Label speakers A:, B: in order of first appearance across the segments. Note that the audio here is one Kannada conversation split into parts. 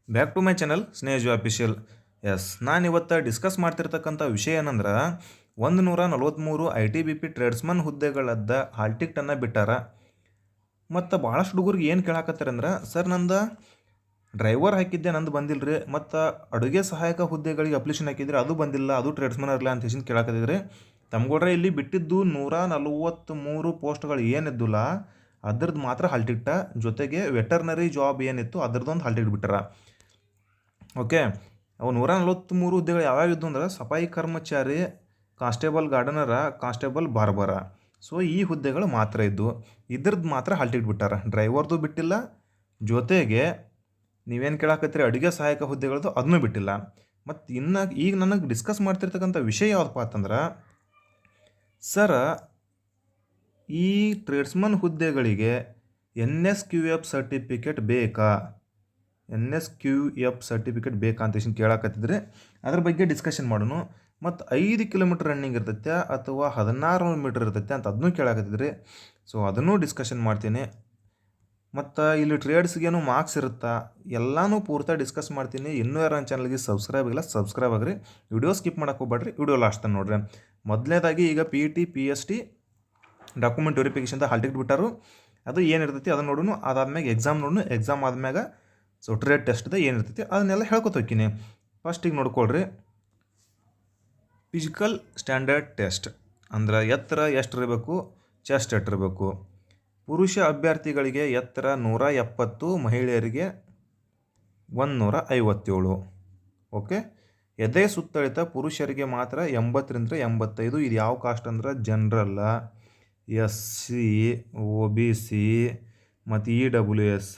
A: Back to my channel Snehaju official. Yes, ನಾನು ಇವತ್ತು ಡಿಸ್ಕಸ್ ಮಾಡ್ತಿರ್ತಕ್ಕಂಥ ವಿಷಯ ಏನಂದ್ರೆ 143 ITBP ಟ್ರೇಡ್ಸ್ಮನ್ ಹುದ್ದೆಗಳದ್ದ ಹಾಲ್ ಟಿಕೆಟನ್ನು ಬಿಟ್ಟಾರ. ಮತ್ತು ಭಾಳಷ್ಟು ಹುಡುಗರಿಗೆ ಏನು ಕೇಳಾಕತ್ತಾರಂದ್ರೆ, ಸರ್ ನಂದು ಡ್ರೈವರ್ ಹಾಕಿದ್ದೆ, ನಂದು ಬಂದಿಲ್ಲ ರೀ, ಮತ್ತು ಅಡುಗೆ ಸಹಾಯಕ ಹುದ್ದೆಗಳಿಗೆ ಅಪ್ಲಿಕೇಶನ್ ಹಾಕಿದ್ರೆ ಅದು ಬಂದಿಲ್ಲ, ಅದು ಟ್ರೇಡ್ಸ್ಮನ್ ಇರಲ್ಲ ಅಂತ ಹೇಳಿ ಕೇಳಾಕತ್ತಿದ್ರಿ. ತಮ್ಗೊಡ್ರೆ ಇಲ್ಲಿ ಬಿಟ್ಟಿದ್ದು 143 ಪೋಸ್ಟ್ಗಳು ಏನಿದ್ದಿಲ್ಲ ಅದ್ರದ್ದು ಮಾತ್ರ ಹಾಲ್ ಟಿಕೆಟ, ಜೊತೆಗೆ ವೆಟರ್ನರಿ ಜಾಬ್ ಏನಿತ್ತು ಅದ್ರದ್ದೊಂದು ಹಾಲ್ ಟಿಕೆಟ್ ಬಿಟ್ಟಾರ. ಓಕೆ, ಅವು 143 ಹುದ್ದೆಗಳು ಯಾವ್ಯಾವಿದ್ದು ಅಂದ್ರೆ ಸಫಾಯಿ ಕರ್ಮಚಾರಿ, ಕಾನ್ಸ್ಟೇಬಲ್ ಗಾರ್ಡನರ, ಕಾನ್ಸ್ಟೇಬಲ್ ಬಾರ್ಬರ. ಸೊ ಈ ಹುದ್ದೆಗಳು ಮಾತ್ರ ಇದ್ದು, ಇದ್ರದ್ದು ಮಾತ್ರ ಹಾಲ್ ಟಿಕೆಟ್ ಬಿಟ್ಟಾರ, ಡ್ರೈವರ್ದು ಬಿಟ್ಟಿಲ್ಲ. ಜೊತೆಗೆ ನೀವೇನು ಕೇಳಾಕತ್ತೀರಿ ಅಡುಗೆ ಸಹಾಯಕ ಹುದ್ದೆಗಳದ್ದು ಅದನ್ನೂ ಬಿಟ್ಟಿಲ್ಲ. ಮತ್ತು ಇನ್ನು ಈಗ ನನಗೆ ಡಿಸ್ಕಸ್ ಮಾಡ್ತಿರ್ತಕ್ಕಂಥ ವಿಷಯ ಯಾವುದಪ್ಪ ಅಂತಂದ್ರೆ, ಸರ ಈ ಟ್ರೇಡ್ಸ್ಮನ್ ಹುದ್ದೆಗಳಿಗೆ NSQF ಸರ್ಟಿಫಿಕೇಟ್ ಬೇಕಾ, NSQF ಸರ್ಟಿಫಿಕೇಟ್ ಬೇಕಾ ಅಂತ ಕೇಳಾಕತ್ತಿದ್ರೆ ಅದ್ರ ಬಗ್ಗೆ ಡಿಸ್ಕಷನ್ ಮಾಡೋಣ. ಮತ್ತು 5 ಕಿಲೋಮೀಟ್ರ್ ರನ್ನಿಂಗ್ ಇರ್ತೈತೆ ಅಥವಾ 1600 ಮೀಟ್ರ್ ಇರ್ತೈತೆ ಅಂತ ಅದನ್ನೂ ಕೇಳಾಕತ್ತಿದ್ರಿ. ಸೊ ಅದನ್ನೂ ಡಿಸ್ಕಷನ್ ಮಾಡ್ತೀನಿ. ಮತ್ತು ಇಲ್ಲಿ ಟ್ರೇಡ್ಸ್ಗೇನು ಮಾರ್ಕ್ಸ್ ಇರುತ್ತಾ ಎಲ್ಲನೂ ಪೂರ್ತಿ ಡಿಸ್ಕಸ್ ಮಾಡ್ತೀನಿ. ಇನ್ನೂ ಯಾರು ನನ್ನ ಚಾನಲ್ಗೆ ಸಬ್ಸ್ಕ್ರೈಬ್ ಆಗಿಲ್ಲ, ಸಬ್ಸ್ಕ್ರೈಬ್ ಆಗಿರಿ. ವಿಡಿಯೋ ಸ್ಕಿಪ್ ಮಾಡೋಕೆ ಹೋಗ್ಬೇಡ್ರಿ, ವಿಡಿಯೋ ಲಾಸ್ಟ್ ತನಕ ನೋಡ್ರಿ. ಮೊದಲನೇದಾಗಿ ಈಗ PET PST ಡಾಕ್ಯುಮೆಂಟ್ ವೆರಿಫಿಕೇಷನ್ದ ಹಾಲ್ ಟಿಕೆಟ್ ಬಿಟ್ಟಾರು. ಅದು ಏನಿರ್ತೈತಿ ಅದನ್ನು ನೋಡೋಣ. ಅದಾದ್ಮೇಲೆ ಎಕ್ಸಾಮ್ ನೋಡೋಣ. ಎಕ್ಸಾಮ್ ಆದ್ಮ್ಯಾಗ ಸೊ ಟ್ರೇಡ್ ಟೆಸ್ಟ್ದ ಏನಿರ್ತೈತಿ ಅದನ್ನೆಲ್ಲ ಹೇಳ್ಕೊತ ಹೋಗ್ತೀನಿ. ಫಸ್ಟಿಗೆ ನೋಡ್ಕೊಳ್ರಿ, ಫಿಸಿಕಲ್ ಸ್ಟ್ಯಾಂಡರ್ಡ್ ಟೆಸ್ಟ್ ಅಂದ್ರೆ ಎತ್ತರ ಎಷ್ಟು ಇರಬೇಕು, ಚೆಸ್ಟ್ ಎಷ್ಟಿರಬೇಕು. ಪುರುಷ ಅಭ್ಯರ್ಥಿಗಳಿಗೆ ಎತ್ತರ 170, ಮಹಿಳೆಯರಿಗೆ 157. ಓಕೆ, ಎದೆ ಸುತ್ತಳಿತ ಪುರುಷರಿಗೆ ಮಾತ್ರ 80ರಿಂದ 85. ಇದು ಯಾವ ಕಾಸ್ಟ್ ಅಂದ್ರೆ ಜನರಲ್ಲ, SC, OBC ಮತ್ತು EWS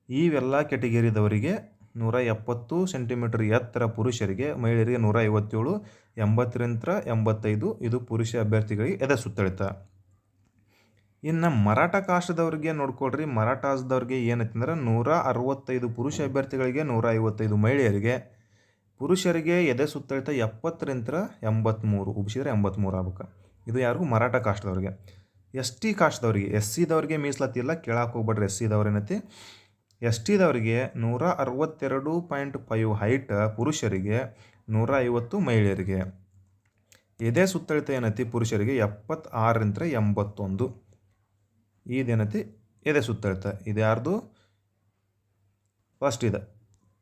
A: ಇವೆಲ್ಲ ಕ್ಯಾಟಗರಿದವರಿಗೆ 170 ಸೆಂಟಿಮೀಟರ್ ಎತ್ತರ ಪುರುಷರಿಗೆ, ಮಹಿಳೆಯರಿಗೆ 157, 80ರಿಂದ 85 ಇದು ಪುರುಷ ಅಭ್ಯರ್ಥಿಗಳಿಗೆ ಎದೆ ಸುತ್ತಳಿತ. ಇನ್ನು ಮರಾಠ ಕಾಸ್ಟ್ದವ್ರಿಗೆ ನೋಡ್ಕೊಳ್ರಿ, ಮರಾಠಾಸ್ದವ್ರಿಗೆ ಏನೈತೆ ಅಂದ್ರೆ 165 ಪುರುಷ ಅಭ್ಯರ್ಥಿಗಳಿಗೆ, 155 ಮಹಿಳೆಯರಿಗೆ. ಪುರುಷರಿಗೆ ಎದೆ ಸುತ್ತಳಿತ 70ರಿಂದ 83, ಉಬ್ಸಿದ್ರೆ 83 ಆಗ್ಬೇಕು. ಇದು ಯಾರು ಮರಾಠ ಕಾಸ್ಟ್ದವ್ರಿಗೆ. ST ಕಾಸ್ಟ್ದವ್ರಿಗೆ, SCದವ್ರಿಗೆ ಮೀಸಲಾತಿ ಇಲ್ಲ, ಕೇಳಕ್ಕೆ ಹೋಗ್ಬೇಡ್ರಿ. SCದವ್ರು ಏನೈತಿ, STದವ್ರಿಗೆ 162.5 ಹೈಟ್ ಪುರುಷರಿಗೆ, 150 ಮಹಿಳೆಯರಿಗೆ. ಎದೆ ಸುತ್ತಳಿತ ಏನೈತಿ ಪುರುಷರಿಗೆ 76ರಿಂದ 81. ಇದೇನೈತಿ ಎದೆ ಸುತ್ತಳಿತ. ಇದು ಯಾರ್ದು ಫಸ್ಟ್ ಇದೆ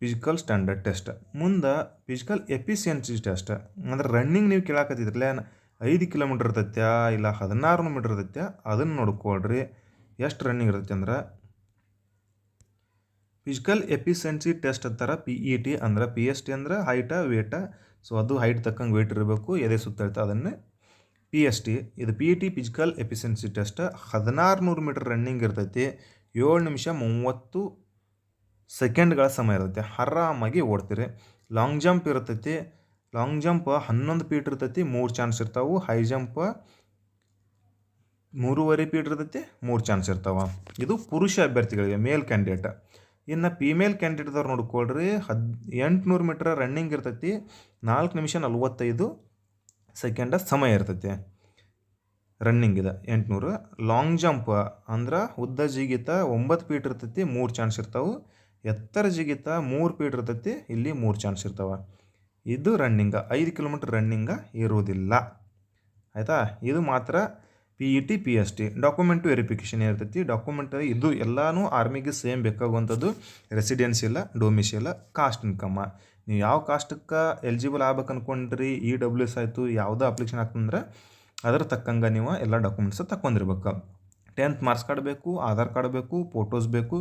A: ಫಿಸಿಕಲ್ ಸ್ಟ್ಯಾಂಡರ್ಡ್ ಟೆಸ್ಟ್. ಮುಂದೆ ಫಿಸಿಕಲ್ ಎಫಿಷಿಯನ್ಸಿ ಟೆಸ್ಟ್ ಅಂದ್ರೆ ರನ್ನಿಂಗ್ ನೀವು ಕೇಳಾಕತ್ತಿದ್ರಲ್ಲ, 5 ಕಿಲೋಮೀಟ್ರ್ ಇರ್ತೈತ್ಯಾ ಇಲ್ಲ 1600 ಮೀಟ್ರ್ ಇರ್ತೈತ್ಯಾ ಅದನ್ನು ನೋಡ್ಕೊಳ್ರಿ. ಎಷ್ಟು ರನ್ನಿಂಗ್ ಇರ್ತೈತೆ ಅಂದ್ರೆ ಫಿಸಿಕಲ್ ಎಫಿಷಿಯನ್ಸಿ ಟೆಸ್ಟ್ ಅಂತಾರೆ PET ಅಂದ್ರೆ. PST ಅಂದ್ರೆ ಹೈಟ ವೇಟ. ಸೊ ಅದು ಹೈಟ್ ತಕ್ಕಂಗೆ ವೇಟ್ ಇರಬೇಕು, ಎದೆ ಸುತ್ತಳಿತ ಅದನ್ನೇ PST. ಇದು PET physical efficiency test. 1600 meter running ಇರ್ತೈತಿ, 7 ನಿಮಿಷ 30 ಸೆಕೆಂಡ್ಗಳ ಸಮಯ ಇರ್ತೈತಿ, ಆರಾಮಾಗಿ ಓಡ್ತೀರಿ. ಲಾಂಗ್ ಜಂಪ್ ಇರ್ತೈತಿ, ಲಾಂಗ್ ಜಂಪ್ 11 ಫೀಟ್ ಇರ್ತೈತಿ, 3 ಚಾನ್ಸ್ ಇರ್ತಾವೆ. ಹೈ ಜಂಪ್ 3.5 ಫೀಟ್ ಇರ್ತೈತಿ, 3 ಚಾನ್ಸ್ ಇರ್ತಾವೆ. ಇದು ಪುರುಷ ಅಭ್ಯರ್ಥಿಗಳಿಗೆ, ಮೇಲ್ ಕ್ಯಾಂಡಿಡೇಟ್. ಇನ್ನು ಫೀಮೇಲ್ ಕ್ಯಾಂಡಿಡೇಟ್ದವ್ರು ನೋಡ್ಕೊಳ್ರಿ, 800 ಮೀಟ್ರ್ ರನ್ನಿಂಗ್ ಇರ್ತೈತಿ, 4 ನಿಮಿಷ 45 ಸೆಕೆಂಡ ಸಮಯ ಇರ್ತೈತಿ. ರನ್ನಿಂಗ್ ಇದೆ 800. ಲಾಂಗ್ ಜಂಪ್ ಅಂದ್ರೆ ಉದ್ದ ಜಿಗಿತ 9 ಫೀಟ್ ಇರ್ತೈತಿ, 3 ಚಾನ್ಸ್ ಇರ್ತಾವೆ. ಎತ್ತರ ಜಿಗಿತ 3 ಫೀಟ್ ಇರ್ತೈತಿ, ಇಲ್ಲಿ 3 ಚಾನ್ಸ್ ಇರ್ತಾವೆ. ಇದು ರನ್ನಿಂಗ, 5 ಕಿಲೋಮೀಟ್ರ್ ರನ್ನಿಂಗ ಇರುವುದಿಲ್ಲ. ಆಯಿತಾ, ಇದು ಮಾತ್ರ PET PST. ಡಾಕ್ಯುಮೆಂಟ್ ವೆರಿಫಿಕೇಷನ್ ಇರ್ತೈತಿ. ಡಾಕ್ಯುಮೆಂಟ್ ಇದು ಎಲ್ಲನೂ ಆರ್ಮಿಗೆ ಸೇಮ್ ಬೇಕಾಗುವಂಥದ್ದು. ರೆಸಿಡೆನ್ಸಿ ಇಲ್ಲ, ಡೊಮಿಸಿಯಲ್ಲ, ಕಾಸ್ಟ್ ಇನ್ಕಮ್ಮ. ನೀವು ಯಾವ ಕಾಸ್ಟಕ್ಕೆ ಎಲಿಜಿಬಲ್ ಆಗ್ಬೇಕು ಅಂದ್ಕೊಂಡ್ರಿ, EWS ಆಯಿತು, ಯಾವುದೋ ಅಪ್ಲಿಕೇಶನ್ ಹಾಕ್ತಂದ್ರೆ ಅದ್ರ ತಕ್ಕಂಗೆ ನೀವು ಎಲ್ಲ ಡಾಕ್ಯುಮೆಂಟ್ಸ್ ತಗೊಂಡಿರ್ಬೇಕು. 10th ಮಾರ್ಕ್ಸ್ ಕಾರ್ಡ್ ಬೇಕು, ಆಧಾರ್ ಕಾರ್ಡ್ ಬೇಕು, ಫೋಟೋಸ್ ಬೇಕು.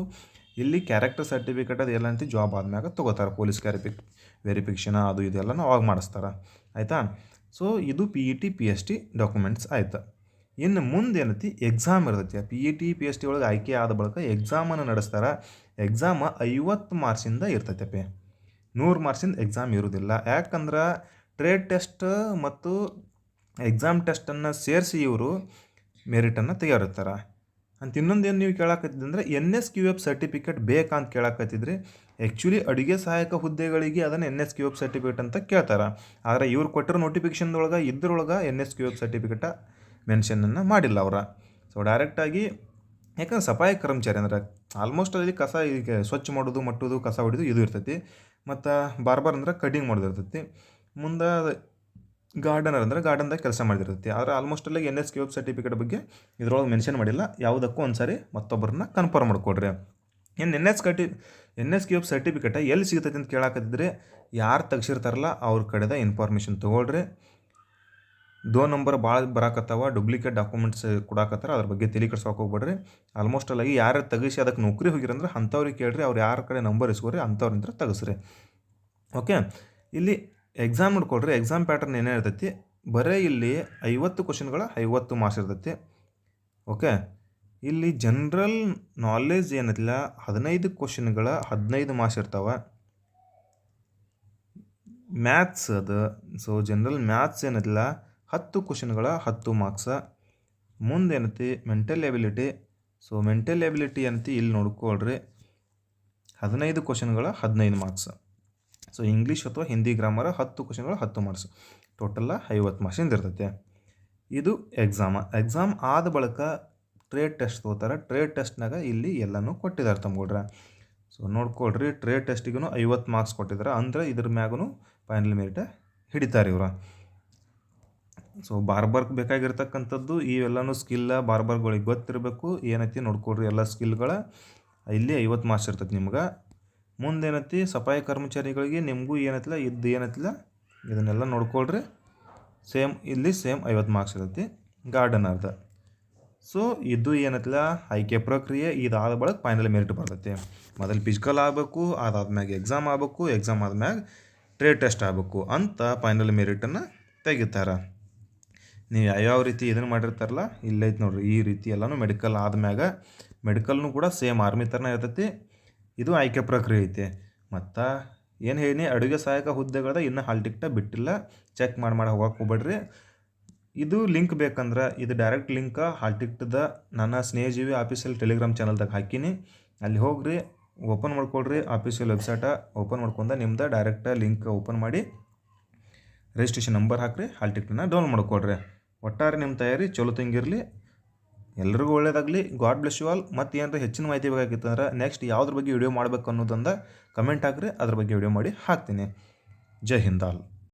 A: ಇಲ್ಲಿ ಕ್ಯಾರೆಕ್ಟರ್ ಸರ್ಟಿಫಿಕೇಟ್ ಅದು ಎಲ್ಲ ಅಂತ ಜಾಬ್ ಆದ್ಮ್ಯಾಗ ತೊಗೋತಾರೆ. ಪೊಲೀಸ್ ವೆರಿಫಿಕೇಷನ್ ಅದು ಇದೆಲ್ಲನೂ ಅವಾಗ ಮಾಡಿಸ್ತಾರೆ. ಆಯಿತಾ. ಸೊ ಇದು PET PST ಡಾಕ್ಯುಮೆಂಟ್ಸ್ ಆಯ್ತು. ಇನ್ನು ಮುಂದೆ ಏನೈತಿ ಎಕ್ಸಾಮ್ ಇರ್ತೈತಿ. PET PST ಒಳಗೆ ಆಯ್ಕೆ ಆದ ಬಳಿಕ ಎಕ್ಸಾಮನ್ನು ನಡೆಸ್ತಾರೆ. ಎಕ್ಸಾಮ್ 50 ಮಾರ್ಕ್ಸಿಂದ ಇರ್ತೈತೆ. 100 ಮಾರ್ಕ್ಸಿಂದ ಎಕ್ಸಾಮ್ ಇರೋದಿಲ್ಲ. ಯಾಕಂದ್ರೆ ಟ್ರೇಡ್ ಟೆಸ್ಟ್ ಮತ್ತು ಎಕ್ಸಾಮ್ ಟೆಸ್ಟನ್ನು ಸೇರಿಸಿ ಇವರು ಮೆರಿಟನ್ನು ತೆಗೆದಿರ್ತಾರೆ ಅಂತ. ಇನ್ನೊಂದೇನು ನೀವು ಕೇಳಾಕತ್ತಿದ್ರೆ NSQF ಸರ್ಟಿಫಿಕೇಟ್ ಬೇಕಾ ಅಂತ ಕೇಳಾಕತ್ತಿದ್ರಿ. ಆ್ಯಕ್ಚುಲಿ ಅಡುಗೆ ಸಹಾಯಕ ಹುದ್ದೆಗಳಿಗೆ ಅದನ್ನು NSQF ಸರ್ಟಿಫಿಕೇಟ್ ಅಂತ ಕೇಳ್ತಾರೆ. ಆದರೆ ಇವ್ರು ಕೊಟ್ಟಿರೋ ನೋಟಿಫಿಕೇಷನ್ದೊಳಗೆ ಇದ್ರೊಳಗೆ NSQF ಸರ್ಟಿಫಿಕೇಟ ಮೆನ್ಷನನ್ನು ಮಾಡಿಲ್ಲ ಅವರ. ಸೊ ಡೈರೆಕ್ಟಾಗಿ ಯಾಕಂದ್ರೆ ಸಫಾಯಿ ಕರ್ಮಚಾರಿ ಅಂದ್ರೆ ಆಲ್ಮೋಸ್ಟ್ ಅಲ್ಲಿ ಕಸ ಈಗ ಸ್ವಚ್ಛ ಮಾಡೋದು ಮಟ್ಟೋದು ಕಸ ಹೊಡಿಯೋದು ಇದು ಇರ್ತೈತಿ. ಮತ್ತು ಬಾರ್ಬರ್ ಅಂದ್ರೆ ಕಟಿಂಗ್ ಮಾಡೋದು ಇರ್ತೈತಿ. ಮುಂದೆ ಗಾರ್ಡನರ್ ಅಂದ್ರೆ ಗಾರ್ಡನ್ದಾಗ ಕೆಲಸ ಮಾಡಿರ್ತೈತಿ. ಆದರೆ ಆಲ್ಮೋಸ್ಟ್ ಅಲ್ಲಿ NSQF ಸರ್ಟಿಫಿಕೇಟ್ ಬಗ್ಗೆ ಇದ್ರೊಳಗೆ ಮೆನ್ಷನ್ ಮಾಡಿಲ್ಲ. ಯಾವುದಕ್ಕೂ ಒಂದು ಸಾರಿ ಮತ್ತೊಬ್ಬರನ್ನ ಕನ್ಫರ್ಮ್ ಮಾಡ್ಕೊಡ್ರಿ. ಇನ್ನು NSQF ಸರ್ಟಿಫಿಕೇಟ ಎಲ್ಲಿ ಸಿಗ್ತೈತಿ ಅಂತ ಕೇಳಾಕತ್ತಿದ್ರೆ ಯಾರು ತೆಗ್ಸಿರ್ತಾರಲ್ಲ ಅವ್ರ ಕಡೆದ ಇನ್ಫಾರ್ಮೇಷನ್ ತೊಗೊಳ್ರಿ. 2 ನಂಬರ್ ಭಾಳ ಬರಾಕತ್ತಾವ, ಡೂಪ್ಲಿಕೇಟ್ ಡಾಕ್ಯುಮೆಂಟ್ಸ್ ಕೊಡಾಕತ್ತಾರ, ಅದ್ರ ಬಗ್ಗೆ ತಲೆ ಕೆಡ್ಸೋಕೆ ಹೋಗ್ಬೇಡ್ರಿ. ಆಲ್ಮೋಸ್ಟ್ ಅಲ್ಲಾಗಿ ಯಾರು ತೆಗಿಸಿ ಅದಕ್ಕೆ ನೌಕರಿ ಹೋಗಿರಂದ್ರೆ ಅಂಥವ್ರಿಗೆ ಕೇಳ್ರಿ, ಅವ್ರು ಯಾರ ಕಡೆ ನಂಬರ್ ಇಸ್ಕೊರಿ, ಅಂಥವ್ರಿಂದ ತೆಗಿಸ್ರಿ. ಓಕೆ, ಇಲ್ಲಿ ಎಕ್ಸಾಮ್ ನೋಡ್ಕೊಳ್ರಿ. ಎಕ್ಸಾಮ್ ಪ್ಯಾಟರ್ನ್ ಏನೇ ಇರ್ತೈತಿ, ಬರೀ ಇಲ್ಲಿ 50 ಕ್ವಶನ್ಗಳ 50 ಮಾರ್ಕ್ಸ್ ಇರ್ತೈತಿ. ಓಕೆ, ಇಲ್ಲಿ ಜನರಲ್ ನಾಲೆಜ್ ಏನೈತಿಲ್ಲ 15 ಕ್ವಶನ್ಗಳ 15 ಮಾರ್ಕ್ಸ್ ಇರ್ತಾವೆ. ಮ್ಯಾಥ್ಸ್ ಅದು, ಸೊ ಜನರಲ್ ಮ್ಯಾಥ್ಸ್ ಏನೈತಿಲ್ಲ 10 ಕ್ವಶನ್ಗಳ 10 ಮಾರ್ಕ್ಸ. ಮುಂದೆ ಏನೈತಿ mental ability. So mental ability ಏನೈತಿ ಇಲ್ಲಿ ನೋಡ್ಕೊಳ್ರಿ 15 ಕ್ವಶನ್ಗಳ 15 ಮಾರ್ಕ್ಸ್. ಸೊ ಇಂಗ್ಲೀಷ್ ಅಥವಾ ಹಿಂದಿ ಗ್ರಾಮರ 10 ಕ್ವಶನ್ಗಳ 10 ಮಾರ್ಕ್ಸ್, ಟೋಟಲ್ಲ 50 ಮಾರ್ಕ್ಸಿಂದ ಇರ್ತೈತೆ. ಇದು ಎಕ್ಸಾಮ್ ಆದ ಬಳಿಕ ಟ್ರೇಡ್ ಟೆಸ್ಟ್ ತೊಗೋತಾರೆ. ಟ್ರೇಡ್ ಟೆಸ್ಟ್ನಾಗ ಇಲ್ಲಿ ಎಲ್ಲನೂ ಕೊಟ್ಟಿದ್ದಾರೆ ತಮ್ಗೊಳ್ರೆ. ಸೊ ನೋಡ್ಕೊಳ್ರಿ, ಟ್ರೇಡ್ ಟೆಸ್ಟಿಗೂ 50 ಮಾರ್ಕ್ಸ್ ಕೊಟ್ಟಿದ್ದಾರೆ. ಅಂದರೆ ಇದ್ರ ಮ್ಯಾಗೂ ಫೈನಲ್ ಮೆರಿಟ್ ಹಿಡಿತಾರೆ ಇವರು. ಸೊ ಬಾರ್ಬರ್ಗೆ ಬೇಕಾಗಿರ್ತಕ್ಕಂಥದ್ದು ಇವೆಲ್ಲನೂ ಸ್ಕಿಲ್ಲ, ಬಾರ್ಬರ್ಗಳಿಗೆ ಗೊತ್ತಿರಬೇಕು. ಏನೈತಿ ನೋಡ್ಕೊಳ್ರಿ, ಎಲ್ಲ ಸ್ಕಿಲ್ಗಳ ಇಲ್ಲಿ 50 ಮಾರ್ಕ್ಸ್ ಇರ್ತೈತಿ ನಿಮ್ಗೆ. ಮುಂದೇನೈತಿ ಸಫಾಯಿ ಕರ್ಮಚಾರಿಗಳಿಗೆ ನಿಮಗೂ ಏನೈತಿಲ್ಲ ಏನೈತಿಲ್ಲ ಇದನ್ನೆಲ್ಲ ನೋಡ್ಕೊಳ್ರಿ. ಇಲ್ಲಿ ಸೇಮ್ 50 ಮಾರ್ಕ್ಸ್ ಇರ್ತೈತಿ ಗಾರ್ಡನರ್ದ. ಸೊ ಇದು ಏನೈತಿಲ್ಲ ಆಯ್ಕೆ ಪ್ರಕ್ರಿಯೆ. ಇದಾದ ಬಳಿಕ ಫೈನಲ್ ಮೆರಿಟ್ ಬರ್ತೈತಿ. ಮೊದಲು ಫಿಸಿಕಲ್ ಆಗಬೇಕು, ಅದಾದ್ಮ್ಯಾಗ ಎಕ್ಸಾಮ್ ಆಗಬೇಕು, ಎಕ್ಸಾಮ್ ಆದ್ಮ್ಯಾಗ ಟ್ರೇಡ್ ಟೆಸ್ಟ್ ಆಗಬೇಕು ಅಂತ ಫೈನಲ್ ಮೆರಿಟನ್ನು ತೆಗಿತಾರೆ. ನೀವು ಯಾವ್ಯಾವ ರೀತಿ ಇದನ್ನು ಮಾಡಿರ್ತಾರಲ್ಲ ಇಲ್ಲೈತೆ ನೋಡ್ರಿ, ಈ ರೀತಿ ಎಲ್ಲನೂ ಮೆಡಿಕಲ್ ಆದ್ಮ್ಯಾಗ ಮೆಡಿಕಲ್ನು ಕೂಡ ಸೇಮ್ ಆರ್ಮಿ ಥರನೇ ಇರ್ತೈತಿ. ಇದು ಆಯ್ಕೆ ಪ್ರಕ್ರಿಯೆ ಐತೆ. ಮತ್ತು ಏನು ಹೇಳಿ ಅಡುಗೆ ಸಹಾಯಕ ಹುದ್ದೆಗಳದ ಇನ್ನೂ ಹಾಲ್ ಟಿಕೆಟ ಬಿಟ್ಟಿಲ್ಲ, ಚೆಕ್ ಮಾಡಿ ಹೋಗಕ್ಕೆ ಹೋಗ್ಬೇಡ್ರಿ. ಇದು ಲಿಂಕ್ ಬೇಕಂದ್ರೆ ಇದು ಡೈರೆಕ್ಟ್ ಲಿಂಕ್ ಹಾಲ್ ಟಿಕೆಟ್ದ ನನ್ನ ಸ್ನೇಹಜೀವಿ ಆಫೀಸಿಯಲ್ ಟೆಲಿಗ್ರಾಮ್ ಚಾನಲ್ದಾಗ ಹಾಕೀನಿ. ಅಲ್ಲಿ ಹೋಗ್ರಿ, ಓಪನ್ ಮಾಡ್ಕೊಳ್ರಿ, ಆಫೀಸಿಯಲ್ ವೆಬ್ಸೈಟ ಓಪನ್ ಮಾಡ್ಕೊಂಡು ನಿಮ್ದು ಡೈರೆಕ್ಟ ಲಿಂಕ್ ಓಪನ್ ಮಾಡಿ ರಿಜಿಸ್ಟ್ರೇಷನ್ ನಂಬರ್ ಹಾಕಿರಿ, ಹಾಲ್ ಟಿಕೆಟನ್ನ ಡೌನ್ಲೋಡ್ ಮಾಡ್ಕೊಳ್ರಿ. ಒಟ್ಟಾರೆ ನಿಮ್ಮ ತಯಾರಿ ಚಲೋ ತಂಗಿರಲಿ. ಎಲ್ರಿಗೂ ಒಳ್ಳೇದಾಗಲಿ. God bless you all. ಮತ್ತು ಏನಾರ ಹೆಚ್ಚಿನ ಮಾಹಿತಿ ಬೇಕಾಗಿತ್ತಂದ್ರೆ ನೆಕ್ಸ್ಟ್ ಯಾವುದ್ರ ಬಗ್ಗೆ ವಿಡಿಯೋ ಮಾಡಬೇಕು ಅನ್ನೋದೊಂದು ಕಮೆಂಟ್ ಹಾಕಿರಿ, ಅದ್ರ ಬಗ್ಗೆ ವಿಡಿಯೋ ಮಾಡಿ ಹಾಕ್ತೀನಿ. ಜೈ ಹಿಂದ್ ಆಲ್.